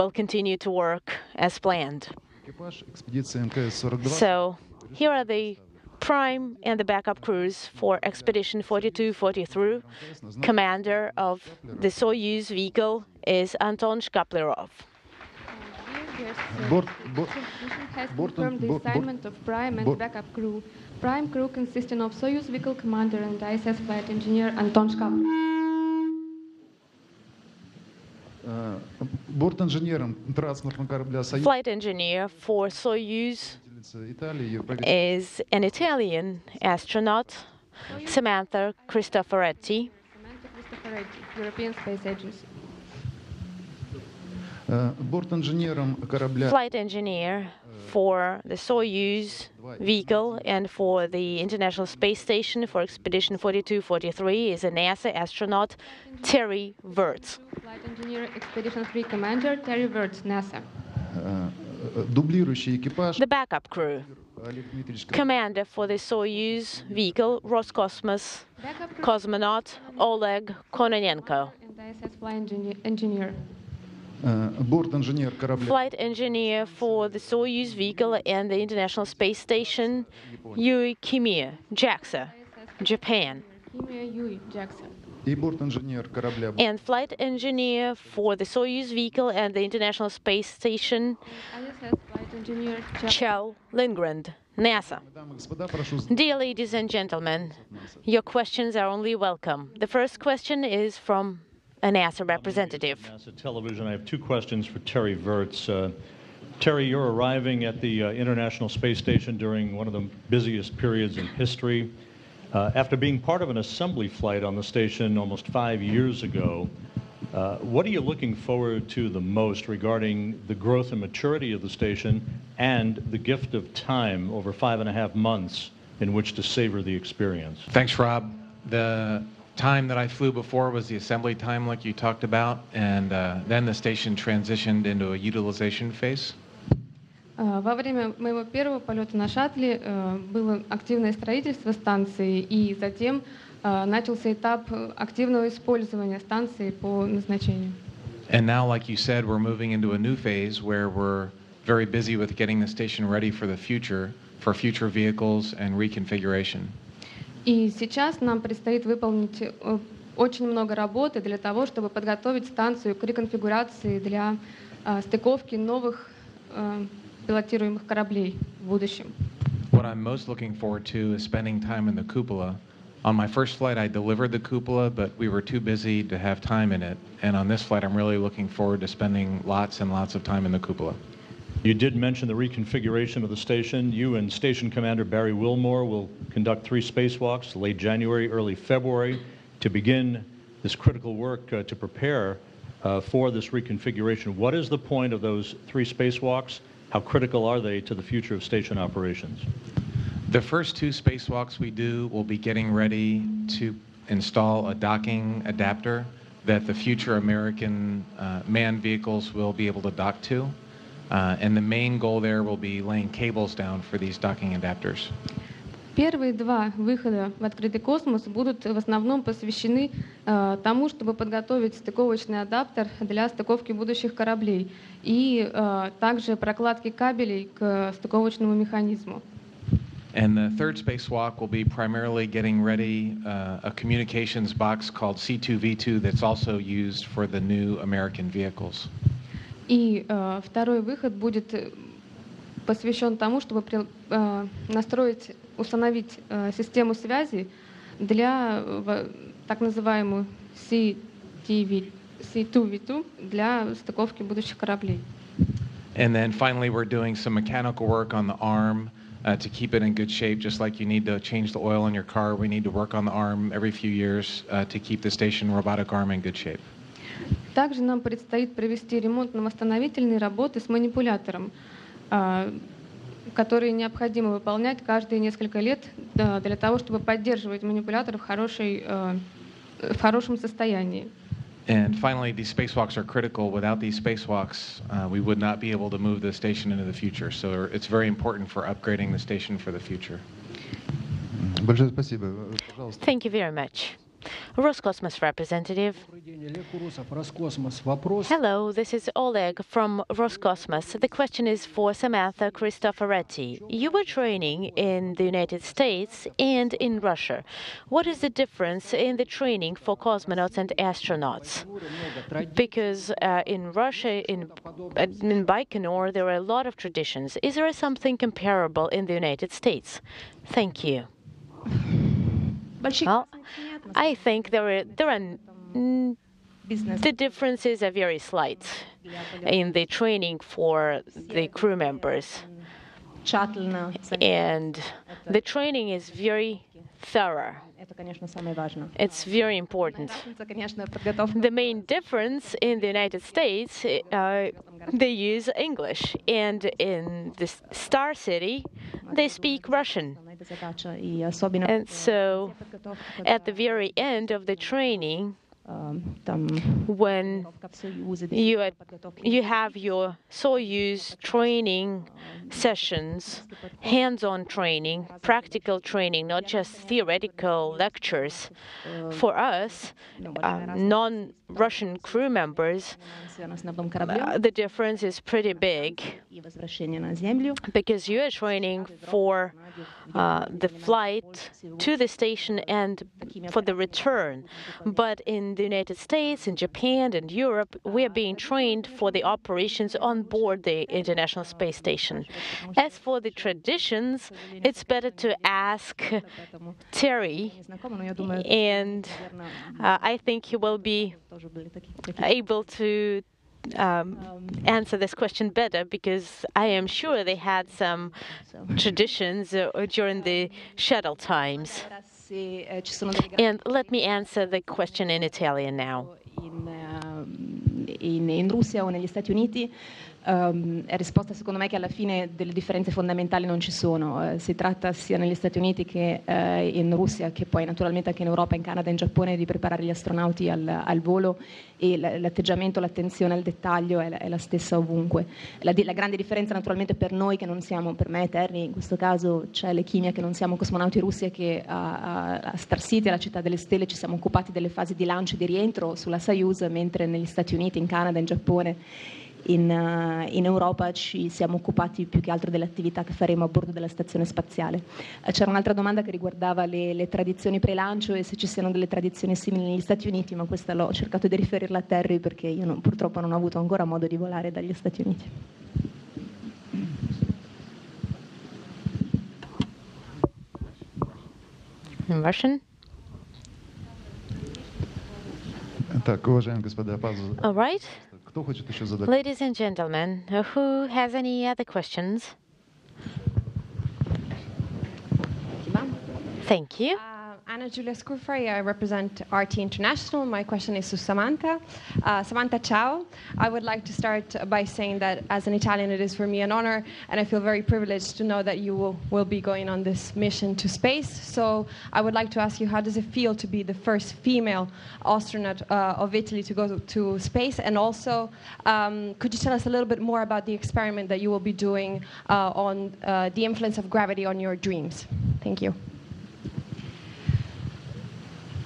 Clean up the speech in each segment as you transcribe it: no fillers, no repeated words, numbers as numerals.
will continue to work as planned. So here are the prime and the backup crews for Expedition 42-43. Commander of the Soyuz vehicle is Anton Shkaplerov. Has confirmed the assignment of prime and backup crew. Prime crew consisting of Soyuz vehicle commander and ISS flight engineer Anton Shkaplerov. Flight engineer for Soyuz is an Italian astronaut, Samantha Cristoforetti. Samantha Cristoforetti, European Space Agency. Flight engineer for the Soyuz vehicle and for the International Space Station for Expedition 42-43 is a NASA astronaut, Terry Virts. Flight engineer, Expedition 3 commander, Terry Virts, NASA. The backup crew. Commander for the Soyuz vehicle, Roscosmos cosmonaut, Oleg Kononenko. And ISS flight engineer. Flight engineer for the Soyuz vehicle and the International Space Station, Yui Kimiya, JAXA, Japan. Kimiya Yui, JAXA. And flight engineer for the Soyuz vehicle and the International Space Station, ISS flight engineer Kjell Lindgren, NASA. Dear ladies and gentlemen, your questions are only welcome. The first question is from a NASA representative. NASA television. I have two questions for Terry Virts. Terry, you're arriving at the International Space Station during one of the busiest periods in history. After being part of an assembly flight on the station almost 5 years ago, what are you looking forward to the most regarding the growth and maturity of the station and the gift of time over 5.5 months in which to savor the experience? Thanks, Rob. The time that I flew before was the assembly time, like you talked about, and then the station transitioned into a utilization phase. Во время моего первого полета на шаттле было активное строительство станции, и затем начался этап активного использования станции по назначению. And now, like you said, we're moving into a new phase where we're very busy with getting the station ready for the future, for future vehicles and reconfiguration. И сейчас нам предстоит выполнить очень много работы для того, чтобы подготовить станцию к реконфигурации для стыковки новых пилотируемых кораблей в будущем. What I'm most looking forward to is spending time in the cupola. On my first flight, I delivered the cupola, but we were too busy to have time in it. And on this flight, I'm really looking forward to spending lots and lots of time in the cupola. You did mention the reconfiguration of the station. You and Station Commander Barry Wilmore will conduct 3 spacewalks late January, early February to begin this critical work to prepare for this reconfiguration. What is the point of those 3 spacewalks? How critical are they to the future of station operations? The first 2 spacewalks we do will be getting ready to install a docking adapter that the future American manned vehicles will be able to dock to. And the main goal there will be laying cables down for these docking adapters. Первые 2 выхода в открытый космос будут в основном посвящены тому, чтобы подготовить стыковочный адаптер для стыковки будущих кораблей и также прокладки кабелей к стыковочному механизму. And the third spacewalk will be primarily getting ready a communications box called C2V2 that's also used for the new American vehicles. И второй выход будет посвящен тому, чтобы установить систему связи для так называемую C2V2 для стыковки будущих кораблей. And then finally, we're doing some mechanical work on the arm to keep it in good shape. Just like you need to change the oil in your car, we need to work on the arm every few years to keep the station robotic arm in good shape. Также нам предстоит провести ремонтно-восстановительные работы с манипулятором, которые необходимо выполнять каждые несколько лет для того, чтобы поддерживать манипулятор в хорошем состоянии. And finally, these spacewalks are critical. Without these spacewalks, we would not be able to move the station into the future. So it's very important for upgrading the station for the future. Thank you very much. Roscosmos representative. Hello, this is Oleg from Roscosmos. The question is for Samantha Cristoforetti. You were training in the United States and in Russia. What is the difference in the training for cosmonauts and astronauts? Because in Russia, in Baikonur, there are a lot of traditions. Is there something comparable in the United States? Thank you. Well, I think the differences are very slight in the training for the crew members. And the training is very thorough. It's very important. The main difference in the United States, they use English, and in the Star City, they speak Russian. And so, at the very end of the training, when you have your Soyuz training sessions, hands-on training, practical training, not just theoretical lectures. For us, non-Russian crew members, the difference is pretty big because you are training for the flight to the station and for the return. But in the United States, in Japan, and Europe, we are being trained for the operations on board the International Space Station. As for the traditions, it's better to ask Terry, and I think he will be able to answer this question better, because I am sure they had some traditions during the shuttle times. And let me answer the question in Italian now. In Russia o negli Stati Uniti, risposta secondo me che alla fine delle differenze fondamentali non ci sono. Si tratta sia negli Stati Uniti che in Russia, che poi naturalmente anche in Europa, in Canada e in Giappone, di preparare gli astronauti al volo, e l'atteggiamento, l'attenzione al dettaglio è la stessa ovunque. La grande differenza naturalmente per noi che non siamo, per me e Terry in questo caso, c'è l'Echimia, che non siamo cosmonauti russi, e che a Star City, alla città delle stelle, ci siamo occupati delle fasi di lancio e di rientro sulla Soyuz, mentre negli Stati Uniti, in Canada, in Giappone, in Europa ci siamo occupati più che altro delle attività che faremo a bordo della stazione spaziale. C'era un'altra domanda che riguardava le tradizioni pre-lancio e se ci siano delle tradizioni simili negli Stati Uniti, ma questa l'ho cercato di riferirla a Terry perché io purtroppo non ho avuto ancora modo di volare dagli Stati Uniti. In Russian? All right. Ladies and gentlemen, who has any other questions? Thank you. Anna Giulia Scurfari, I represent RT International. My question is to Samantha. Samantha, ciao. I would like to start by saying that as an Italian, it is for me an honor, and I feel very privileged to know that you will be going on this mission to space. So I would like to ask you, how does it feel to be the first female astronaut of Italy to go to space? And also, could you tell us a little bit more about the experiment that you will be doing on the influence of gravity on your dreams? Thank you.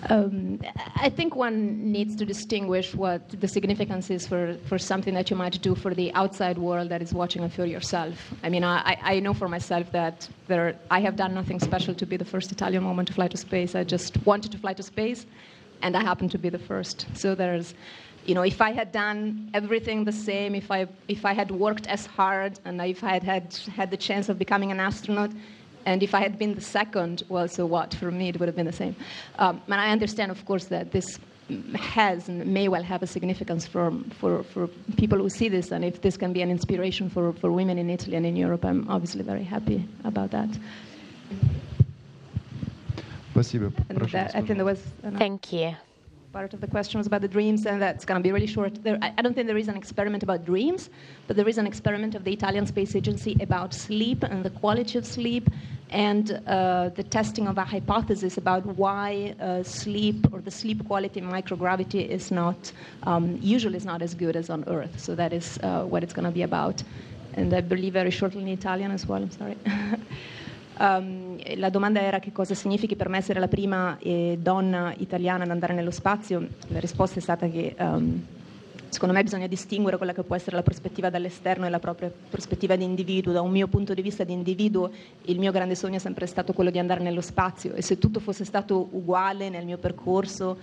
I think one needs to distinguish what the significance is for something that you might do for the outside world that is watching and for yourself. I mean, I know for myself that I have done nothing special to be the first Italian woman to fly to space. I just wanted to fly to space, and I happened to be the first. So there's, if I had done everything the same, if I had worked as hard, and if I had the chance of becoming an astronaut, and if I had been the second, well, so what? For me, it would have been the same. And I understand, of course, that this has and may well have a significance for people who see this, and if this can be an inspiration for women in Italy and in Europe, I'm obviously very happy about that. I think there was Thank you. Part of the question was about the dreams, and that's going to be really short. I don't think there is an experiment about dreams, but there is an experiment of the Italian Space Agency about sleep and the quality of sleep, and the testing of a hypothesis about why sleep or the sleep quality in microgravity is not, usually is not as good as on Earth. So that is what it's going to be about. And I believe very shortly in Italian as well, I'm sorry. La domanda era che cosa significhi per me essere la prima donna italiana ad andare nello spazio. La risposta è stata che secondo me bisogna distinguere quella che può essere la prospettiva dall'esterno e la propria prospettiva di individuo. Da un mio punto di vista di individuo, il mio grande sogno è sempre stato quello di andare nello spazio, e se tutto fosse stato uguale nel mio percorso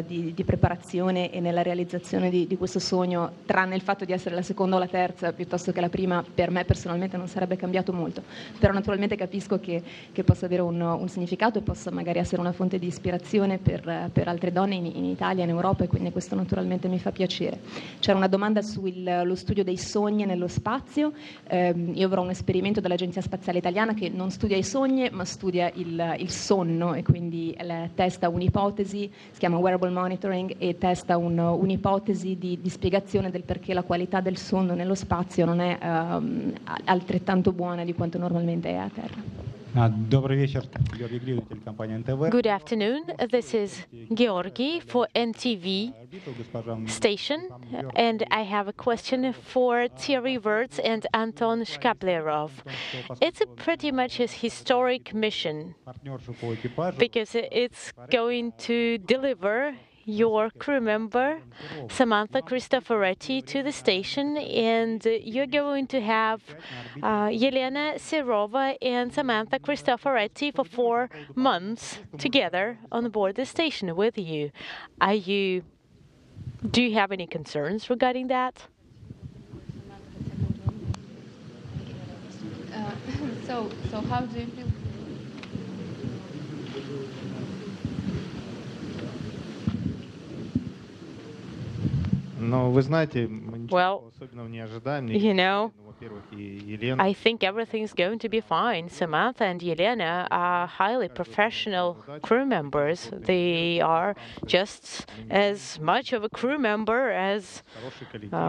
di preparazione e nella realizzazione di questo sogno, tranne il fatto di essere la seconda o la terza piuttosto che la prima, per me personalmente non sarebbe cambiato molto. Però naturalmente capisco che possa avere un significato e possa magari essere una fonte di ispirazione per altre donne in Italia, in Europa, e quindi questo naturalmente mi fa piacere. C'era una domanda sullo studio dei sogni nello spazio. Io avrò un esperimento dall'Agenzia Spaziale Italiana che non studia i sogni ma studia il sonno, e quindi testa un'ipotesi, si chiama wearable monitoring, e testa un'ipotesi di spiegazione del perché la qualità del sonno nello spazio non è altrettanto buona di quanto normalmente è a terra. Good afternoon. This is Georgi for NTV station, and I have a question for Thierry Virts and Anton Shkaplerov. It's pretty much a historic mission because it's going to deliver your crew member, Samantha Cristoforetti, to the station, and you're going to have Yelena Serova and Samantha Cristoforetti for 4 months together on board the station with you. Do you have any concerns regarding that? So how do you feel? Well, you know, I think everything's going to be fine. Samantha and Yelena are highly professional crew members. They are just as much of a crew member as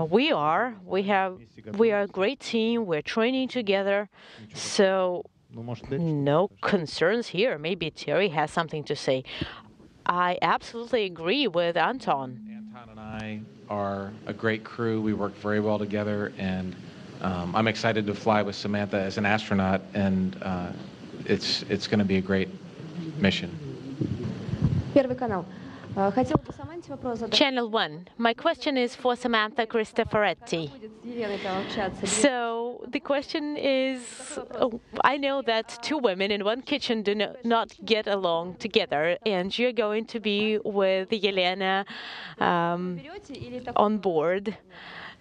we are. We are a great team. We're training together. So no concerns here. Maybe Thierry has something to say. I absolutely agree with Anton. Anton and I are a great crew. We work very well together, and I'm excited to fly with Samantha as an astronaut, and it's going to be a great mission. Первый канал. Хотела бы Саманте вопрос задать. Channel 1. My question is for Samantha Cristoforetti. So the question is, I know that 2 women in 1 kitchen do not get along together, and you're going to be with Yelena on board.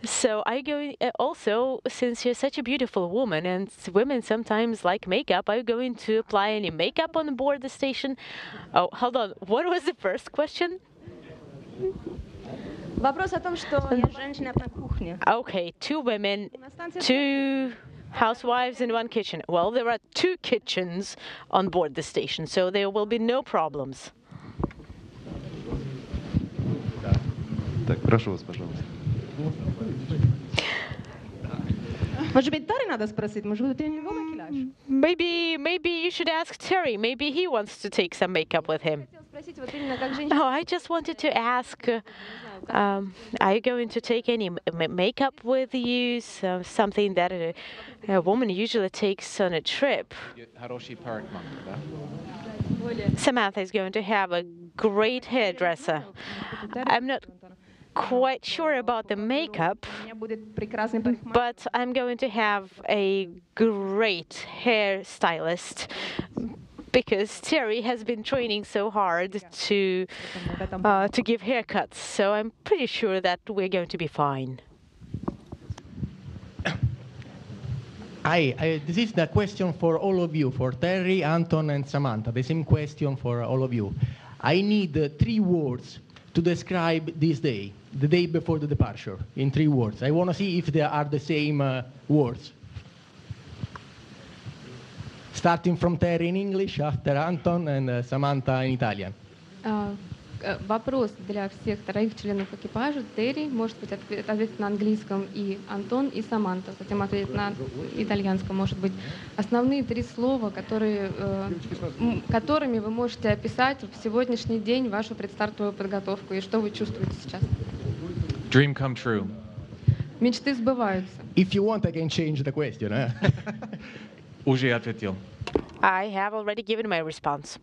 So are you going, also, since you're such a beautiful woman, and women sometimes like makeup, are you going to apply any makeup on board the station? Oh, hold on. What was the first question? Вопрос о том, что я женщина одна кухня. Okay, 2 women, 2 housewives in 1 kitchen. Well, there are 2 kitchens on board the station, so there will be no problems. Так, прошу вас, пожалуйста. Может быть, Терри надо спросить? Может быть, ты него макияж? Maybe you should ask Terry. Maybe he wants to take some makeup with him. No, I just wanted to ask, are you going to take any makeup with you? Something that a woman usually takes on a trip. Samantha is going to have a great hairdresser. I'm not quite sure about the makeup, but I'm going to have a great hairstylist because Terry has been training so hard to give haircuts. So I'm pretty sure that we're going to be fine. Hi, this is the question for all of you, for Terry, Anton, and Samantha. The same question for all of you. I need 3 words to describe this day, the day before the departure, in 3 words. I want to see if they are the same words. Starting from Terry in English, after Anton, and Samantha in Italian. Вопрос для всех 3 членов экипажа. Терри может быть ответить на английском, и Антон, и Саманта затем ответит на итальянском. Может быть, основные 3 слова, которыми вы можете описать в сегодняшний день вашу предстартовую подготовку и что вы чувствуете сейчас. Dream come true. Мечты сбываются. If you want, I can change the question. Уже ответил. I have already given my response.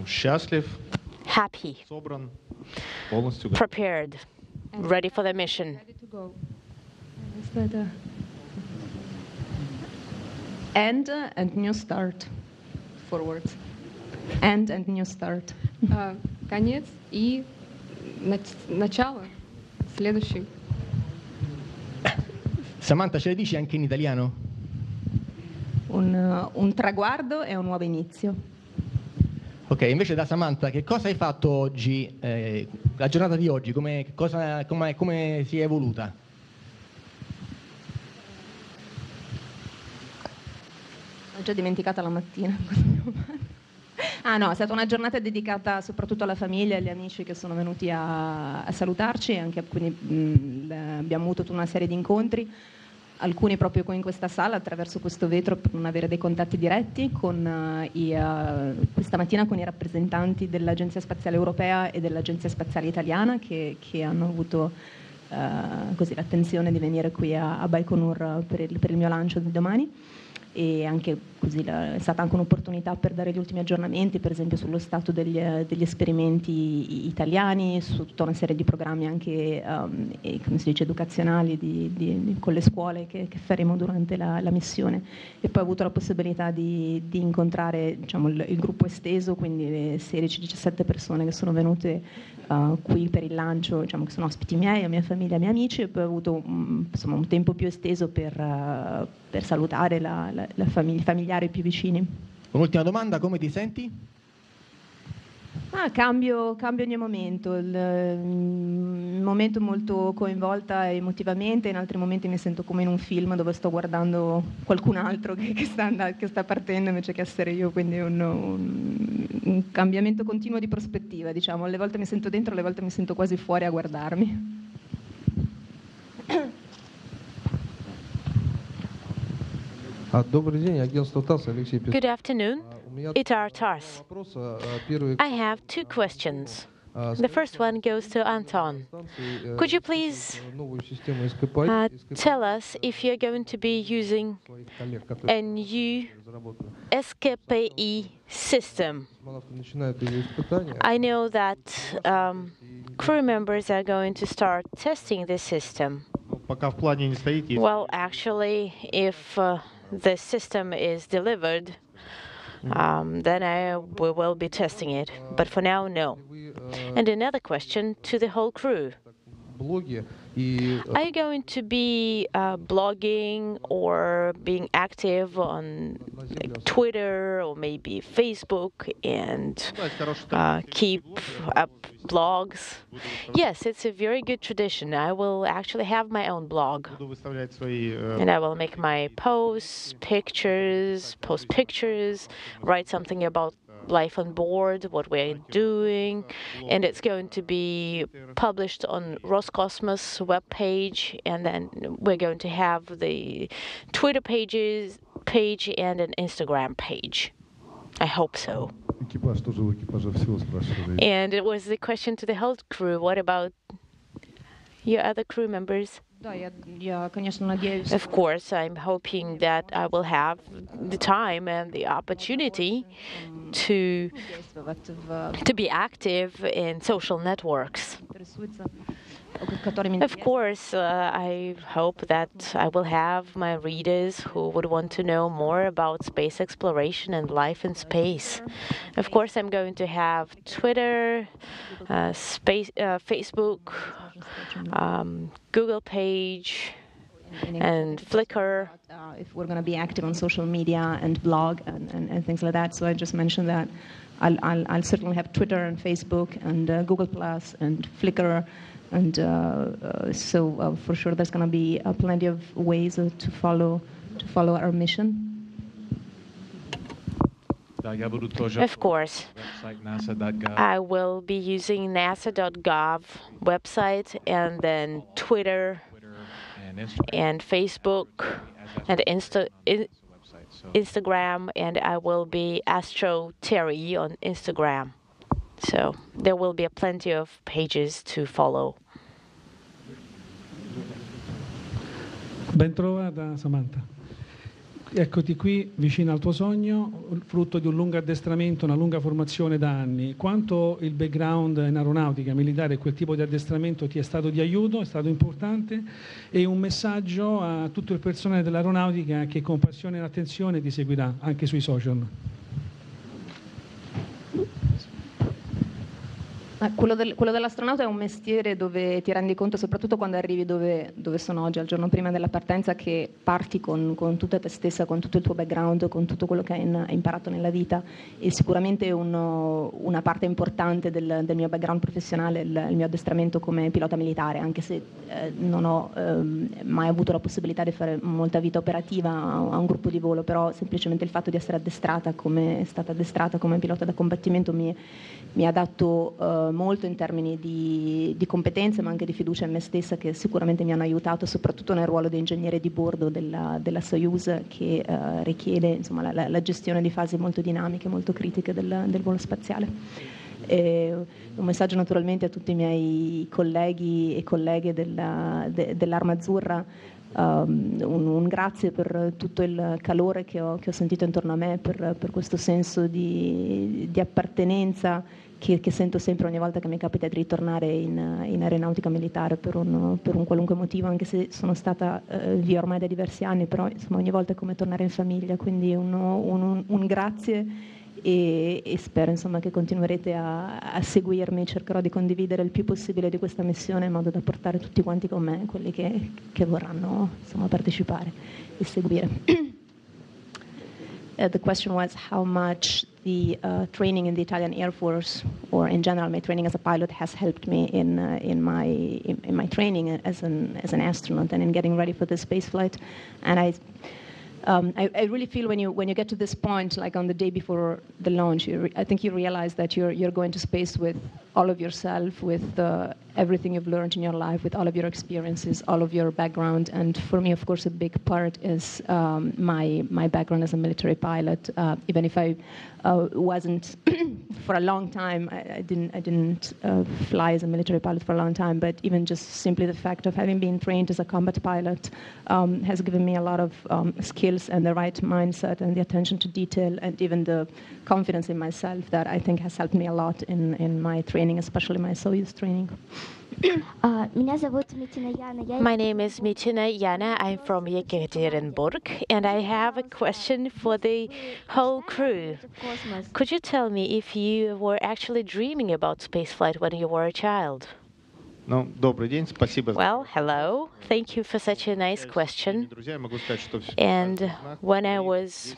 Счастлив, Happy, собран, полностью готов. prepared, ready for the mission. Ready to go. Is that a- And new start. Forwards. And new start. Конец и начало. Следующий. Samantha, ce le dici anche in italiano? Un traguardo e un nuovo inizio. Ok, invece da Samantha, che cosa hai fatto oggi, la giornata di oggi, come si è evoluta? Ho già dimenticata la mattina. Ah no, è stata una giornata dedicata soprattutto alla famiglia e agli amici che sono venuti a salutarci, anche, quindi abbiamo avuto tutta una serie di incontri, alcuni proprio qui in questa sala attraverso questo vetro per non avere dei contatti diretti, questa mattina con i rappresentanti dell'Agenzia Spaziale Europea e dell'Agenzia Spaziale Italiana che hanno avuto così l'attenzione di venire qui a Baikonur per il mio lancio di domani. E anche così è stata anche un'opportunità per dare gli ultimi aggiornamenti, per esempio sullo stato degli esperimenti italiani, su tutta una serie di programmi anche come si dice, educazionali con le scuole che faremo durante la missione. E poi ho avuto la possibilità di incontrare, diciamo, il gruppo esteso, quindi le 16-17 persone che sono venute qui per il lancio, diciamo, che sono ospiti miei, la mia famiglia, i miei amici, e poi ho avuto insomma, un tempo più esteso per salutare i familiari più vicini. Un'ultima domanda, come ti senti? Cambio ogni momento, in momento molto coinvolta emotivamente, in altri momenti mi sento come in un film dove sto guardando qualcun altro che sta partendo invece che essere io, quindi un cambiamento continuo di prospettiva, diciamo, alle volte mi sento dentro, alle volte mi sento quasi fuori a guardarmi. Добрый день, агентство ТАСС, Алексей Петров. Good afternoon. It's our TARS. Первый. I have two questions. The first one goes to Anton. Could you please tell us if you're going to be using a new SKPE system? I know that crew members are going to start testing the system. Пока в плане не стоит, есть. Well, actually, if the system is delivered, then we will be testing it. But for now, no. And another question to the whole crew. Блоги и Are you going to be blogging or being active on Twitter or maybe Facebook and keep up blogs? Yes, it's a very good tradition. I will actually have my own blog. буду выставлять свои And I will make my post pictures, write something about life on board, what we're doing, and it's going to be published on Roscosmos webpage, and then we're going to have the Twitter page and an Instagram page. I hope so. экипаж тоже у экипажа всего спрашивали. And it was the question to the whole crew. What about your other crew members? Да, я, конечно, надеюсь. Of course, I'm hoping that I will have the time and the opportunity to be active in social networks. Of course, I hope that I will have my readers who would want to know more about space exploration and life in space. Of course, I'm going to have Twitter, Facebook, Google page, and Flickr. If we're going to be active on social media and blog and things like that, so I just mentioned that I'll certainly have Twitter and Facebook and Google Plus and Flickr, and so for sure there's going to be plenty of ways to follow our mission. Of course, I will be using NASA.gov website and then Twitter and Facebook and Instagram, and I will be Astro Terry on Instagram. So there will be plenty of pages to follow. Ben trovata, Samantha. Eccoti qui vicino al tuo sogno, frutto di un lungo addestramento, una lunga formazione da anni. Quanto il background in aeronautica militare e quel tipo di addestramento ti è stato di aiuto, è stato importante, e un messaggio a tutto il personale dell'aeronautica che con passione e attenzione ti seguirà anche sui social. Quello dell'astronauta è un mestiere dove ti rendi conto, soprattutto quando arrivi dove sono oggi, al giorno prima della partenza, che parti con tutta te stessa, con tutto il tuo background, con tutto quello che hai imparato nella vita, e sicuramente una parte importante del mio background professionale è il mio addestramento come pilota militare, anche se non ho mai avuto la possibilità di fare molta vita operativa a un gruppo di volo, però semplicemente il fatto di essere stata addestrata come pilota da combattimento mi ha dato molto in termini di competenze, ma anche di fiducia in me stessa, che sicuramente mi hanno aiutato, soprattutto nel ruolo di ingegnere di bordo della Soyuz, che richiede, insomma, la gestione di fasi molto dinamiche, molto critiche del volo spaziale. E un messaggio naturalmente a tutti i miei colleghi e colleghe dell'Arma Azzurra. Un grazie per tutto il calore che ho sentito intorno a me, per questo senso di appartenenza che sento sempre ogni volta che mi capita di ritornare in aeronautica militare per un qualunque motivo, anche se sono stata via ormai da diversi anni, però insomma, ogni volta è come tornare in famiglia, quindi un grazie e spero, insomma, che continuerete a seguirmi. Cercherò di condividere il più possibile di questa missione in modo da portare tutti quanti con me, quelli che vorranno, insomma, partecipare e seguire. The question was how much the training in the Italian Air Force, or in general my training as a pilot, has helped me in my training as an astronaut and in getting ready for the space flight. And I really feel when you get to this point, like on the day before the launch, I think you realize that you're going to space with all of yourself, with everything you've learned in your life, with all of your experiences, all of your background. And for me, of course, a big part is my background as a military pilot. Even if I wasn't for a long time, I didn't fly as a military pilot for a long time, but even just simply the fact of having been trained as a combat pilot has given me a lot of skills and the right mindset and the attention to detail and even the confidence in myself that I think has helped me a lot in my training, especially my Soyuz training. My name is Mitina Yana. I'm from Yekaterinburg, and I have a question for the whole crew. Could you tell me if you were actually dreaming about spaceflight when you were a child? Добрый день, спасибо. Well, hello. Thank you for such a nice question. And when I was,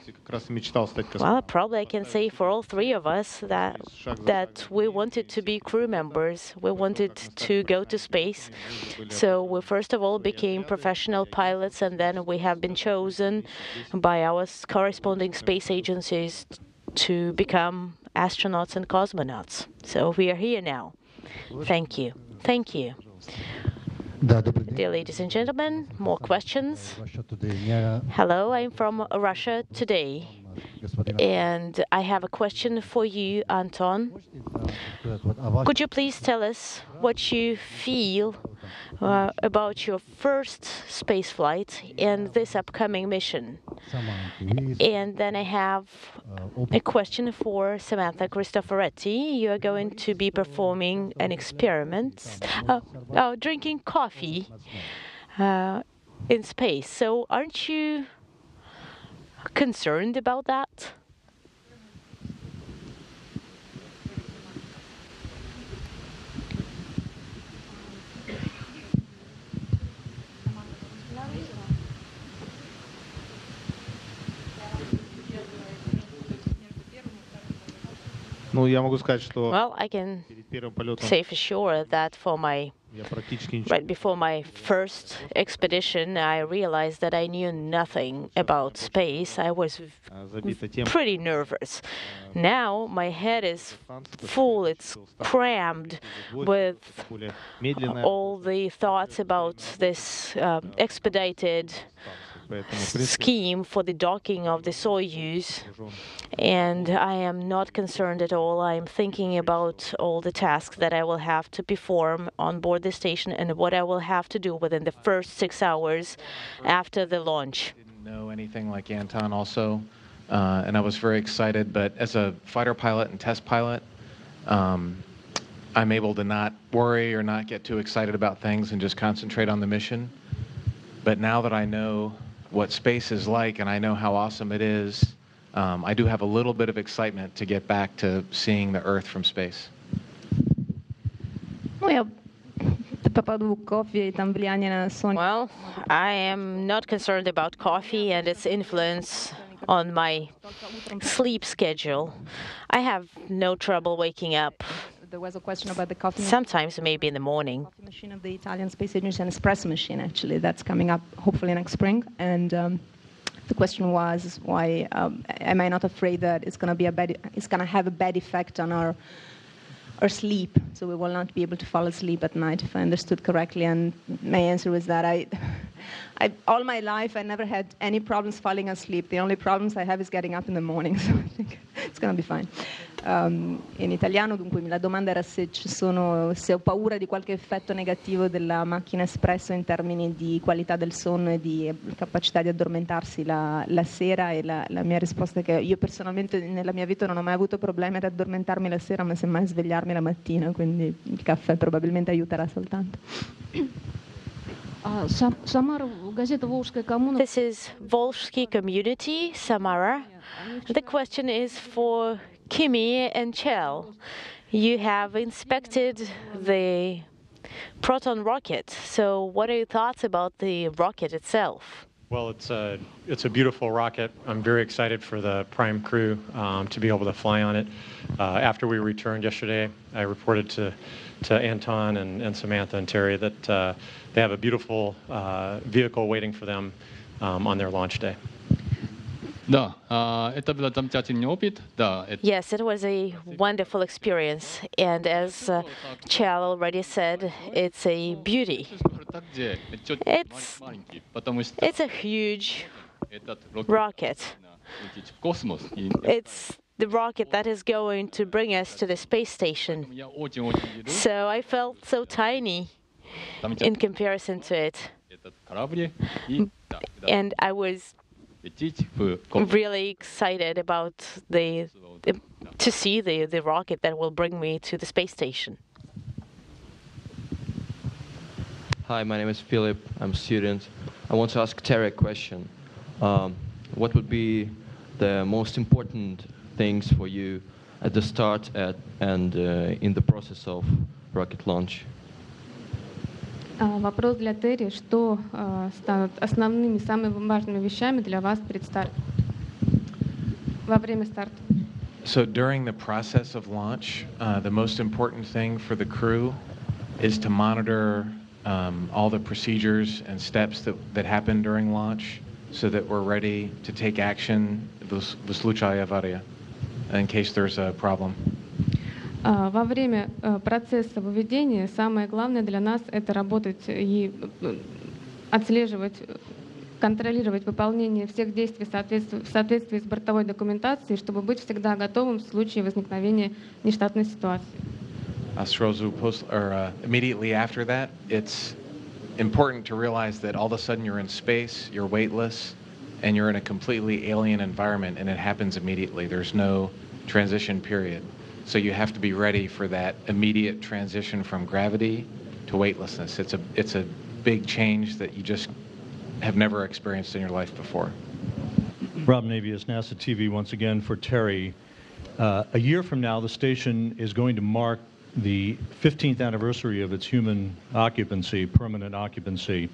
well, probably I can say for all three of us that we wanted to be crew members. We wanted to go to space. So we first of all became professional pilots, and then we have been chosen by our corresponding space agencies to become astronauts and cosmonauts. So we are here now. Thank you. Thank you. Dear ladies and gentlemen, more questions? Hello, I'm from Russia today, and I have a question for you, Anton. Could you please tell us what you feel about your first space flight and this upcoming mission? And then I have a question for Samantha Cristoforetti. You are going to be performing an experiment, drinking coffee in space. So aren't you concerned about that? Well, I can say for sure that right before my first expedition, I realized that I knew nothing about space. I was pretty nervous. Now my head is full, it's crammed with all the thoughts about this expedited scheme for the docking of the Soyuz, and I am not concerned at all. I am thinking about all the tasks that I will have to perform on board the station and what I will have to do within the first 6 hours after the launch. know anything like Anton also, and I was very excited. But as a fighter pilot and test pilot, I'm able to not worry or not get too excited about things and just concentrate on the mission. But now that I know what space is like and I know how awesome it is, I do have a little bit of excitement to get back to seeing the Earth from space. Well, I am not concerned about coffee and its influence on my sleep schedule. I have no trouble waking up. There was a question about the coffee Sometimes maybe in the morning. Coffee machine of the Italian Space Agency, an espresso machine, actually, that's coming up hopefully next spring. And the question was, why am I not afraid that it's going to have a bad effect on our sleep, so we will not be able to fall asleep at night, if I understood correctly. And my answer was that all my life I never had any problems falling asleep. The only problems I have is getting up in the morning, so I think it's going to be fine. In italiano, dunque, la domanda era se ho paura di qualche effetto negativo della macchina espresso in termini di qualità del sonno e di capacità di addormentarsi la sera, e la mia risposta è che io personalmente nella mia vita non ho mai avuto problemi ad addormentarmi la sera, ma semmai svegliarmi la mattina, quindi il caffè probabilmente aiuterà soltanto. This is Volsky Community, Samara. The question is for Kimi and Chel. You have inspected the Proton rocket, so what are your thoughts about the rocket itself? Well, it's a beautiful rocket. I'm very excited for the prime crew to be able to fly on it. After we returned yesterday, I reported to Anton and Samantha and Terry that they have a beautiful vehicle waiting for them on their launch day. Yes, it was a wonderful experience, and as Chal already said, it's a beauty. It's a huge rocket. It's the rocket that is going to bring us to the space station. So I felt so tiny in comparison to it. And I was really excited about to see the rocket that will bring me to the space station. Hi, my name is Philip. I'm a student. I want to ask Terry a question. What would be the most important things for you at the start and in the process of rocket launch? Вопрос для Терри. Что станут основными, самыми важными вещами для вас во время старта? So during the process of launch, the most important thing for the crew is to monitor all the procedures and steps that happen during launch, so that we're ready to take action в случае аварии, in case there's a problem. Во время процесса выведения самое главное для нас — это работать и отслеживать, контролировать выполнение всех действий в соответствии с бортовой документацией, чтобы быть всегда готовым в случае возникновения нештатной ситуации. Immediately after that, it's important to realize that all of a sudden you're in space, you're weightless, and you're in a completely alien environment, and it happens immediately. There's no transition period. So you have to be ready for that immediate transition from gravity to weightlessness. It's a big change that you just have never experienced in your life before. Rob Navius, NASA TV, once again for Terry. A year from now, the station is going to mark the 15th anniversary of its human occupancy, permanent occupancy.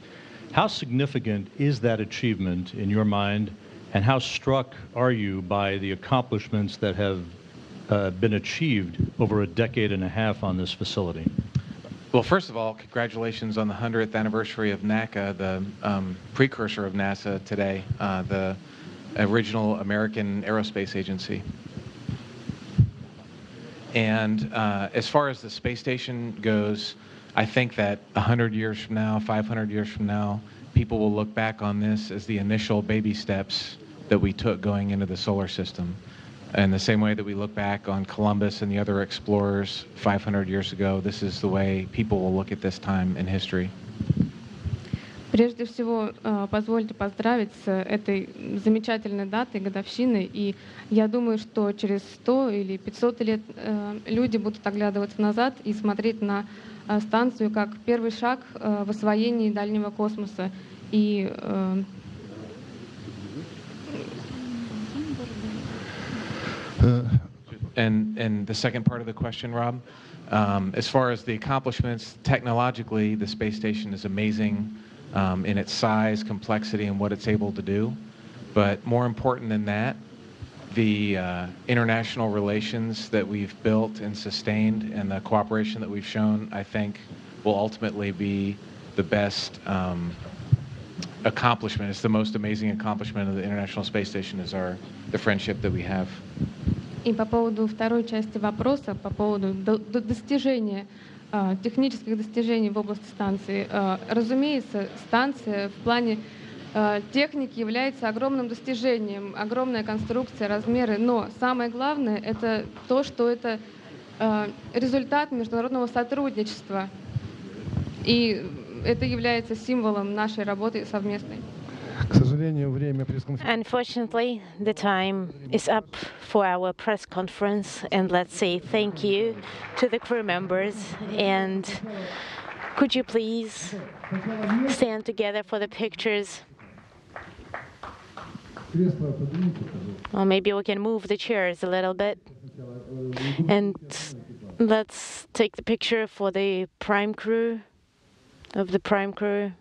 How significant is that achievement in your mind, and how struck are you by the accomplishments that have been achieved over a decade and a half on this facility? Well, first of all, congratulations on the 100th anniversary of NACA, the precursor of NASA today, the original American aerospace agency. And as far as the space station goes, I think that 100 years from now, 500 years from now, people will look back on this as the initial baby steps that we took going into the solar system. In the same way that we look back on Columbus and the other explorers 500 years ago, this is the way people will look at this time in history. Прежде всего, позвольте поздравить с этой замечательной датой, годовщиной. И я думаю, что через 100 или 500 лет люди будут оглядываться назад и смотреть на станцию как первый шаг в освоении дальнего космоса. И And the second part of the question, Rob, as far as the accomplishments, technologically, the space station is amazing in its size, complexity, and what it's able to do. But more important than that, the international relations that we've built and sustained and the cooperation that we've shown, I think, will ultimately be the best accomplishment. It's the most amazing accomplishment of the International Space Station is the friendship that we have. И по поводу второй части вопроса, по поводу достижения, технических достижений в области станции, разумеется, станция в плане техники является огромным достижением, огромная конструкция, размеры, но самое главное — это то, что это результат международного сотрудничества, и это является символом нашей работы совместной. Unfortunately, the time is up for our press conference, and let's say thank you to the crew members. And could you please stand together for the pictures? Or maybe we can move the chairs a little bit. And let's take the picture for the prime crew, of the prime crew.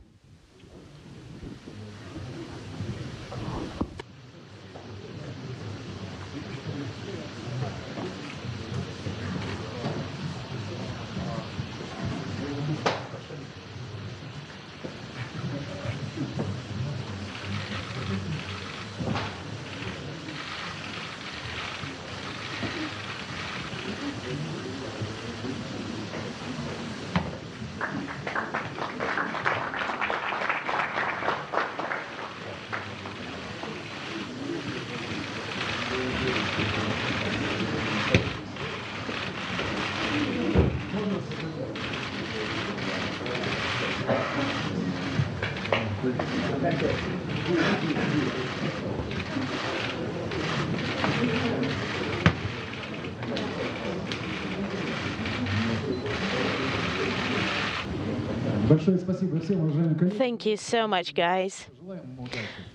Thank you so much, guys.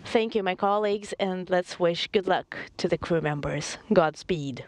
Thank you, my colleagues, and let's wish good luck to the crew members. Godspeed.